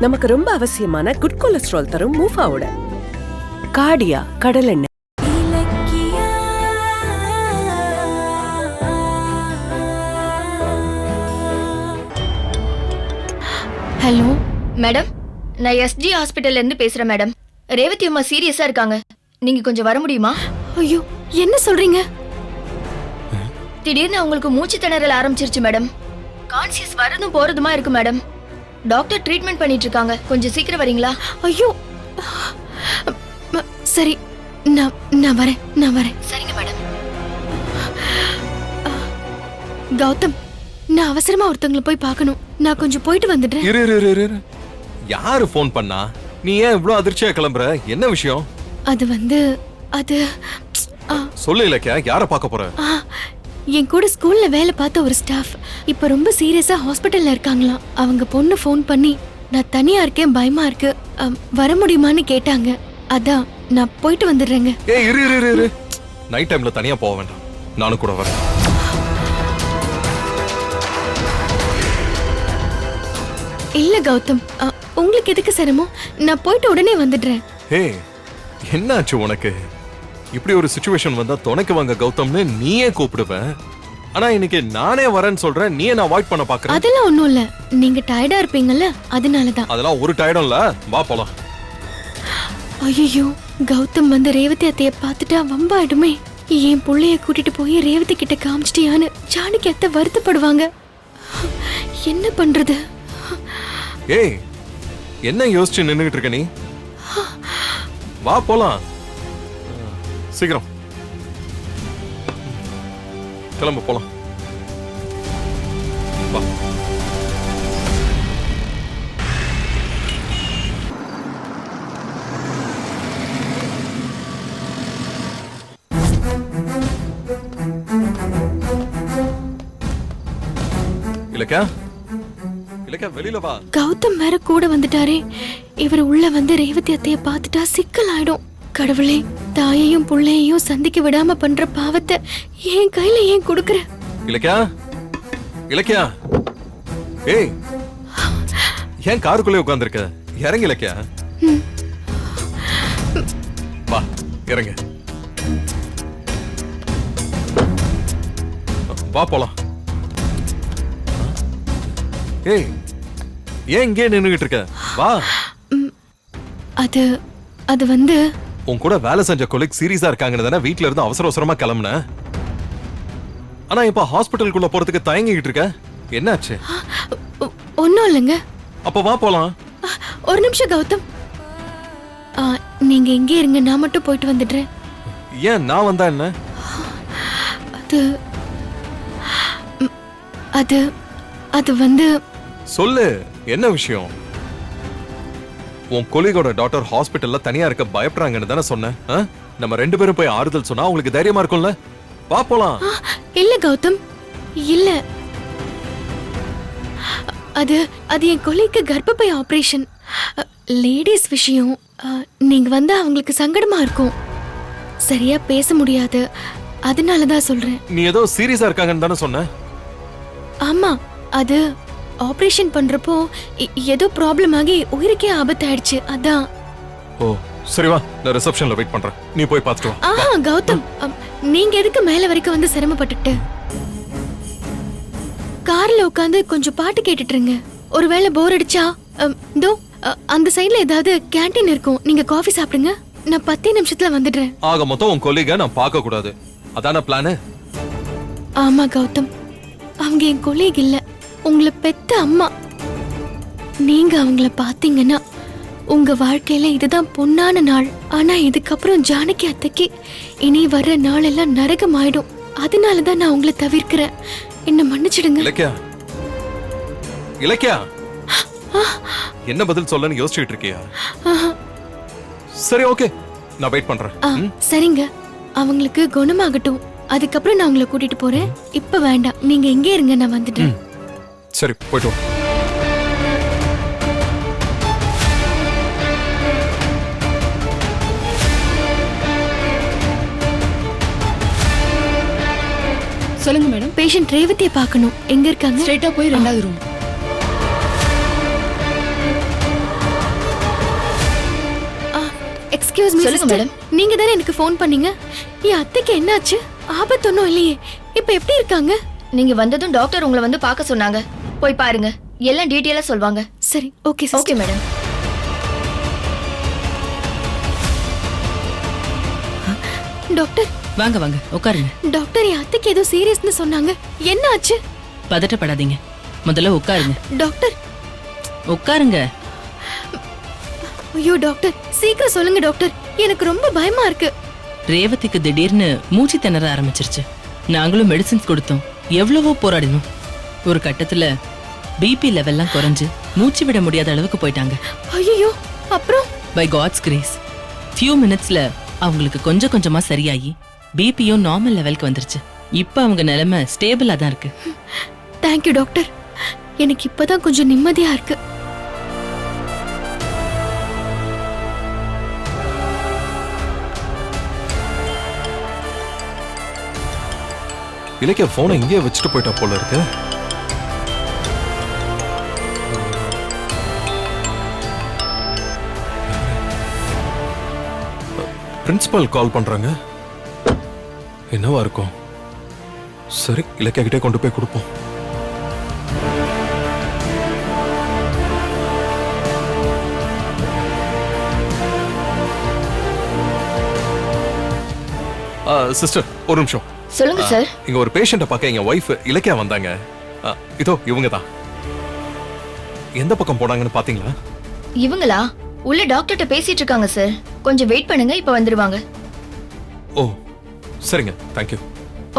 நமக்கு ரொம்ப அவசியமான குட் கொலஸ்ட்ரால் தரும் மூஃபாவோட கார்டியா கடலெண்ணெய். ஹலோ மேடம், நான் எஸ்ஜி ஹாஸ்பிட்டல்ல இருந்து பேசுறேன் மேடம். ரேவதி அம்மா சீரியஸா இருக்காங்க. நீங்க கொஞ்சம் வர முடியுமா? ஐயோ, என்ன சொல்றீங்க? திடீர்னு அவங்களுக்கு மூச்சு திணறல் ஆரம்பிச்சிருச்சு மேடம். கான்சியஸ் வரதும் போறதுமா இருக்கு மேடம். டாக்டர் ட்ரீட்மெண்ட் பண்ணிட்டு இருக்காங்க. கொஞ்சம் சீக்கிரம் வரீங்களா? ஐயோ, சரி, நான் வரேன். சரிங்க மேடம். கௌதம், நான் அவசரமா ஒருத்தங்களை போய் பார்க்கணும். நான் கொஞ்சம் போயிட்டு வந்துடுறேன். இரு. யாரு ஃபோன் பண்ணா? நீ ஏன் இவ்ளோ அதிர்ச்சியா கிளம்புற? என்ன விஷயம்? அது சொல்லு இலக்கியா, யார பார்க்க போற? என் கூட ஸ்கூல்ல வேலை பார்த்த ஒரு ஸ்டாஃப் இப்ப ரொம்ப சீரியஸா ஹாஸ்பிட்டல்ல இருக்காங்களாம். அவங்க பொண்ணு ஃபோன் பண்ணி நான் தனியா இருக்கேன், பயமா இருக்கு, வர முடியுமான்னு கேட்டாங்க. அதான் நான் போயிட்டு வந்துடுறேங்க. ஏய் இரு. நைட் டைம்ல தனியா போக வேண்டாம், நானும் கூட வரேன். இல்ல கௌதம், உங்களுக்கு எதுக்கு சிரமம்? நான் போயிட்டு உடனே வந்துடுறேன். ஹே, என்னாச்சு உனக்கு? இப்படி ஒரு சிச்சுவேஷன் வந்தா துணைக்கு வாங்க கௌதம்னு நீயே கூப்பிடுவேன். ஆனா இன்னைக்கு நானே வரேன்னு சொல்றேன், நீயே நான் அவாய்ட் பண்ண பாக்குறேன். அதெல்லாம் ஒண்ணும் இல்ல, நீங்க டயர்டா இருப்பீங்கல்ல, அதனாலதான். அதெல்லாம் ஒரு டயர்டும் இல்ல, வா போலாம். ஐயோ, கௌதம் வந்து ரேவதி அத்தைய பார்த்துட்டா வம்பாயிடுமே. என் புள்ளைய கூட்டிட்டு போய் ரேவதி கிட்ட காமிச்சிட்டியான்னு ஜானகி அத்தை வருத்தப்படுவாங்க. என்ன பண்றது? ஏய், என்ன யோசிச்சு நின்னுகிட்டு இருக்க நீ? வா போலாம், சீக்கிரம் கிளம்பு, போலாம். வா. இலக்கியா, வெளியில வா. கௌதம் வேற கூட வந்துட்டாரே. இவர் உள்ள வந்து ரேவதி அத்தைய பார்த்துட்டா சிக்கல் ஆயிடும். கடவுளே, தாயையும் புள்ளையையும் சந்திக்க விடாம பண்ற பாவத்தை என் கையில ஏன் குடுக்கற? இலக்கியா, ஏய், ஏன் காருக்குள்ளே உட்கார்ந்திருக்க? இறங்கு இலக்கியா. வா, இறங்கு. வா போலாம். ஏய், ஏன் இங்கே நின்னுகிட்டு இருக்க? வா. அது வந்து உன் கூட வேலை செஞ்ச கொலீக் சீரியஸா இருக்காங்கன்னு தானே வீட்ல இருந்து அவசரமா கிளம்புன. ஆனா இப்ப ஹாஸ்பிட்டலுக்குள்ள போறதுக்கு தயங்கிட்டு இருக்க, என்னாச்சு? ஒண்ணும் இல்லைங்க. அப்ப வா போலாம். ஒரு நிமிஷம் கௌதம், நீங்க எங்கே இருங்க, நான் மட்டும் போயிட்டு வந்துடுறேன். ஏன் நான் வந்தா என்ன? அது வந்து சொல்லு, என்ன விஷயம்? உன் கொலீகோட டாக்டர் ஹாஸ்பிட்டல்ல தனியா இருக்க பயப்படுறாங்கன்னு தானே சொன்னேன். நம்ம ரெண்டு பேரும் போய் ஆறுதல் சொன்னா உங்களுக்கு தைரியமா இருக்கும்ல. வா போலாம். இல்ல கௌதம், இல்ல, அது என் கொலீக்கு கர்ப்பப்பை ஆபரேஷன், லேடிஸ் விஷயம். நீங்க வந்தா அவங்களுக்கு சங்கடமா இருக்கும், சரியா பேச முடியாது, அதனாலதான் சொல்றேன். நீ ஏதோ சீரியஸா இருக்காங்கன்னு தானே சொன்ன? ஆமா, அது ஆபரேஷன் பண்றப்போ ஏதோ ப்ராப்ளம் ஆகி உயிருக்கே ஆபத்தாயிடுச்சு, அதான். ஓ சரி, வா, நான் ரிசப்ஷன்ல வெயிட் பண்றேன், நீ போய் பார்த்துட்டு வா. கௌதம், நீங்க எதுக்கு மேல வரைக்கும் வந்து சிரமப்பட்டுட்டு? கார்ல உட்காந்து கொஞ்சம் பாட்டு கேட்டுட்டு இருங்க. ஒருவேளை போர் அடிச்சா இதோ அந்த சைடுல ஏதாவது கேண்டீன் இருக்கும், நீங்க காஃபி சாப்பிடுங்க. நான் 10 நிமிஷத்துல வந்துடுறேன். ஆக மொத்தம் உன் கொலீக நான் பார்க்க கூடாது, அதான பிளான்? ஆமா கௌதம், அவங்க என் கொலீக் இல்ல, உங்களை பெத்த அம்மா. நீங்க அவங்கள பாத்தீங்கன்னா உங்க வாழ்க்கையில இதுதான் பொன்னான நாள். ஆனா இதுக்கப்புறம் ஜானகி அத்தைக்கு இனி வர்ற நாள் எல்லாம் நரகம் ஆயிடும். அதனாலதான் நான் உங்களை தவிர்க்கிறேன், என்ன மன்னிச்சிடுங்க. இலக்கியா, என்ன பதில் சொல்லன்னு யோசிச்சுட்டு இருக்கியா? சரி, ஓகே, நான் வெயிட் பண்றேன். சரிங்க, அவங்களுக்கு குணமாகட்டும், அதுக்கப்புறம் நான் உங்களை கூட்டிட்டு போறேன். இப்ப வேண்டாம், நீங்க எங்கே இருங்க, நான் வந்துட்டேன். சரி, போயிட்டு வா. சொல்லுங்க மேடம். பேஷண்ட் ரேவதியை பார்க்கணும், எங்க இருக்காங்க? ஸ்ட்ரைட்டா போய் 2வது ரூம். எக்ஸ்கியூஸ் மீ சொல்லுங்க, சிஸ்டர். madam. நீங்க தானே எனக்கு ஃபோன் பண்ணீங்க. என் அத்தைக்கு என்னாச்சு? ஆபத்து ஒன்றும் இல்லையே. இப்போ எப்படி இருக்காங்க? நீங்க வந்ததும் டாக்டர் உங்களை வந்து பார்க்க சொன்னாங்க. போய் பாருங்க, எல்லாம் டீட்டெயிலா சொல்வாங்க. சரி, okay okay sister. Madam. Doctor, வாங்க வாங்க உட்காருங்க. டாக்டர் என் அத்தைக்கு ஏதோ சீரியஸ்னு சொன்னாங்க. என்ன ஆச்சு? பதட்டப்படாதீங்க, முதல்ல உட்காருங்க. டாக்டர், உட்காருங்க. ஐயோ டாக்டர், சீக்கிரம் சொல்லுங்க டாக்டர். எனக்கு ரொம்ப பயமா இருக்கு. ரேவதிக்கு திடீர்னு மூச்சு திணற ஆரம்பிச்சிருச்சு. நாங்களும் மெடிசின்ஸ் கொடுத்தோம், எவ்வளவோ போராடினோம். ஒரு கட்டத்துல பிபி லெவல்லாம் குறைஞ்சு மூச்சு விட முடியாத அளவுக்கு போயிட்டாங்க. ஐயோ, அப்புறம்? பை காட்ஸ் கிரேஸ் ஃபியூ மினிட்ஸ்ல அவங்களுக்கு கொஞ்சம் கொஞ்சமா சரியாகி பிபியும் நார்மல் லெவலுக்கு வந்துருச்சு. இப்ப அவங்க நிலைமை ஸ்டேபிளா தான் இருக்கு. Thank you doctor. எனக்கு இப்பதான் கொஞ்சம் நிம்மதியா இருக்கு. இலக்கிய போனை இங்கேயே வச்சுட்டு போயிட்டா போல இருக்கு. பிரின்சிபல் கால் பண்றாங்க. என்னவா இருக்கும்? சரி, இலக்கிய கிட்டே கொண்டு போய் கொடுப்போம். சிஸ்டர், ஒரு நிமிஷம். சொல்லுங்க சார். இங்க ஒரு பேஷண்ட பார்க்க எங்க வைஃப் இலக்கியா வந்தாங்க. இதோ இவங்க தான். எந்த பக்கம் போனாங்கன்னு பாத்தீங்களா? இவங்களா? உள்ள டாக்டர்கிட்ட பேசிட்டு இருக்காங்க சார். கொஞ்சம் வெயிட் பண்ணுங்க, இப்ப வந்துருவாங்க. ஓ சரிங்க, தேங்க்யூ.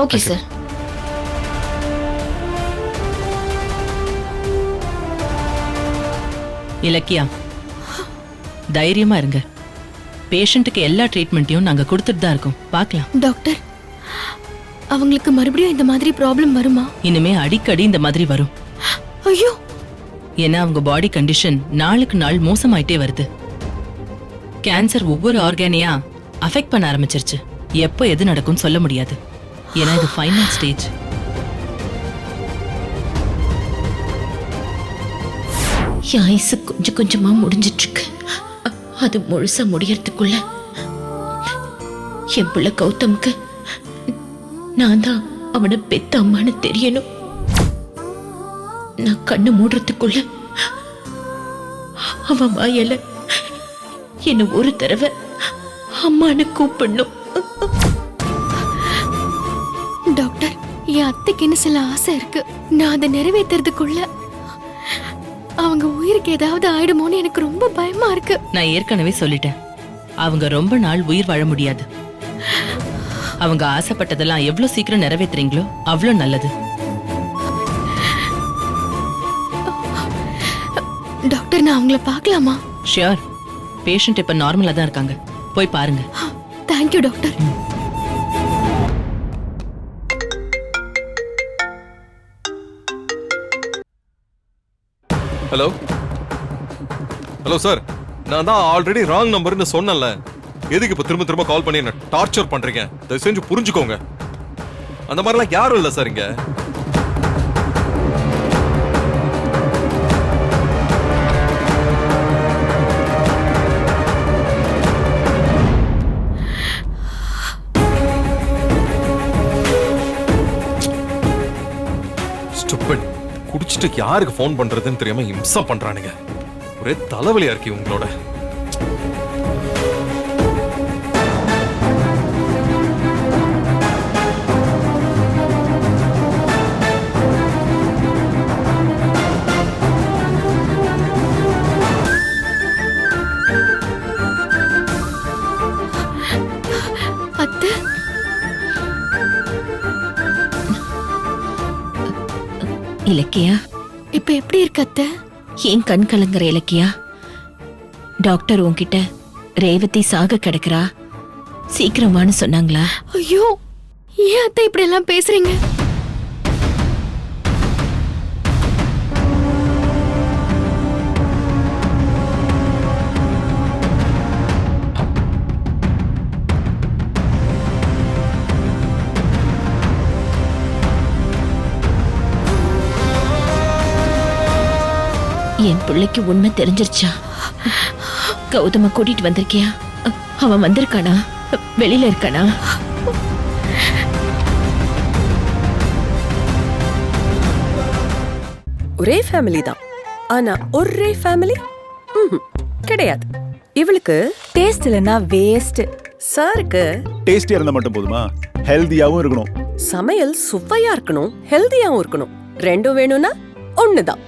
Okay sir. இலக்கியா, தைரியமா இருங்க. பேஷண்ட்டுக்கு எல்லா ட்ரீட்மெண்ட்டையும் நாங்க கொடுத்துட்டு தான் இருக்கோம். பார்க்கலாம். டாக்டர், அவங்களுக்கு மறுபடியும் இந்த மாதிரி ப்ராப்ளம் வருமா? இனிமே அடிக்கடி இந்த மாதிரி வரும். ஐயோ, ஏன்னா அவங்க பாடி கண்டிஷன் நாளுக்கு நாள் மோசமாயிட்டே வருது. கேன்சர் ஒவ்வொரு ஆர்கானியா அஃபெக்ட் பண்ண ஆரம்பிச்சிருச்சு. எப்போ எது நடக்கும்னு சொல்ல முடியாது. ஏன்னா இது ஃபைனல் ஸ்டேஜ். என் ஆயுசு கொஞ்சம் கொஞ்சமா முடிஞ்சிட்டு இருக்கு. அது முழுசா முடியறதுக்குள்ள என் பிள்ளை கௌதம்க்கு நான் தான் அவனை பெத்த அம்மான்னு தெரியணும். நான் கண்ணு மூடுறதுக்குள்ள அவன் வாயல என்ன ஒரு தடவை அம்மான்னு கூப்பிடணும். டாக்டர், என் அத்தைக்குன்னு சில ஆசை இருக்கு. நான் அதை நிறைவேற்றுறதுக்குள்ள அவங்க உயிருக்கு ஏதாவது ஆயிடுமோன்னு எனக்கு ரொம்ப பயமா இருக்கு. நான் ஏற்கனவே சொல்லிட்டேன், அவங்க ரொம்ப நாள் உயிர் வாழ முடியாது. அவங்க ஆசைப்பட்டதெல்லாம் எவ்வளவு சீக்கிரம் நிறைவேத்துறீங்களோ அவ்வளோ நல்லது. டாக்டர், நான் அவங்கள பார்க்கலாமா? ஷியோர். பேஷண்ட் இப்ப நார்மலா தான் இருக்காங்க, போய் பாருங்க. Thank you doctor. Hello hello sir, நான் தான் ஆல்ரெடி ராங் நம்பர்னு சொன்னேன்ல. எதுக்கு இப்ப திரும்ப திரும்ப கால் பண்ணி என்ன டார்ச்சர் பண்றீங்க? தயவு செஞ்சு புரிஞ்சுக்கோங்க. அந்த மாதிரிலாம் யாரும் இல்ல சார் இங்க. ஸ்டூபிட். குடிச்சிட்டு யாருக்கு ஃபோன் பண்றதுன்னு தெரியாம இம்சா பண்றானுங்க. ஒரே தலைவலியா இருக்கு உங்களோட. அத்தை, இலக்கியா, இப்ப எப்படி இருக்கு அத்தை? ஏன் கண் கலங்குற இலக்கியா? டாக்டர் உன்கிட்ட ரேவதி சாக கிடக்குறா, சீக்கிரம் வான்னு சொன்னாங்களா? ஐயோ, ஏன் அத்தை இப்படி எல்லாம் பேசுறீங்க? என் பிள்ளைக்கு உண்மை தெரிஞ்சிருச்சா? கௌதம கூட்டிட்டு வந்திருக்கியா? அவன் வந்திருக்கானா? வெளியில இருக்கானா? ஒரே ஃபேமிலி தான், ஆனா ஒரே ஃபேமிலி கிடையாது. இவளுக்கு டேஸ்ட் இல்லைன்னா வேஸ்ட். சாருக்கு டேஸ்டியா இருந்தா மட்டும் போதுமா? ஹெல்தியாவும் இருக்கணும். சமையல் சுவையா இருக்கணும், ஹெல்தியாவும் இருக்கணும். ரெண்டும் வேணும்னா ஒண்ணுதான்.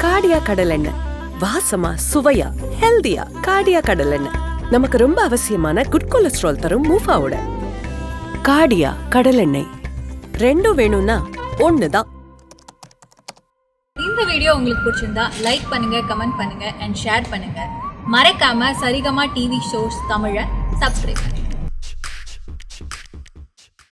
காடியா கடல் எண்ணெய், வாசமா சுவையா ஹெல்தியா காடியா கடல் எண்ணெய். நமக்கு ரொம்ப அவசியமான குட் கொலஸ்ட்ரால் தரும் மூஃபாவோட காடியா கடல் எண்ணெய். ரெண்டும் வேணும்னா ஒண்ணுதான். இந்த வீடியோ உங்களுக்கு பிடிச்சிருந்தா லைக் பண்ணுங்க, கமெண்ட் பண்ணுங்க அண்ட் ஷேர் பண்ணுங்க. மறக்காம சரிகமா டிவி ஷோஸ் தமிழை சப்ஸ்கிரைப் பண்ணுங்க.